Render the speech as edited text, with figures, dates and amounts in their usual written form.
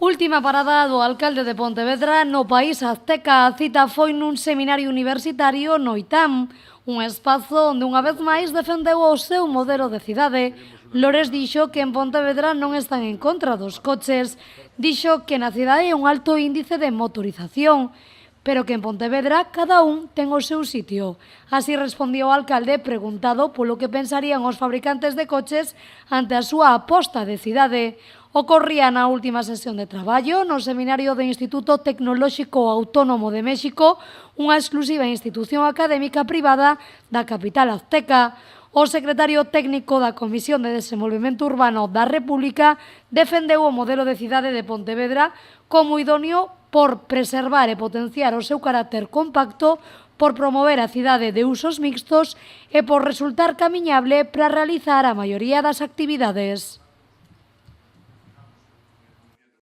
Última parada do alcalde de Pontevedra no país azteca. A cita foi nun seminario universitario no ITAM, un espazo onde unha vez máis defendeu o seu modelo de cidade. Lores dixo que en Pontevedra non están en contra dos coches, dixo que na cidade hai un alto índice de motorización, pero que en Pontevedra cada un ten o seu sitio. Así respondía o alcalde preguntado polo que pensarían os fabricantes de coches ante a súa aposta de cidade. Ocorría na última sesión de traballo no seminario do Instituto Tecnolóxico Autónomo de México, unha exclusiva institución académica privada da capital azteca. O secretario técnico da Comisión de Desenvolvemento Urbano da República defendeu o modelo de cidade de Pontevedra como idóneo por preservar e potenciar o seu carácter compacto, por promover a cidade de usos mixtos e por resultar camiñable para realizar a maioría das actividades.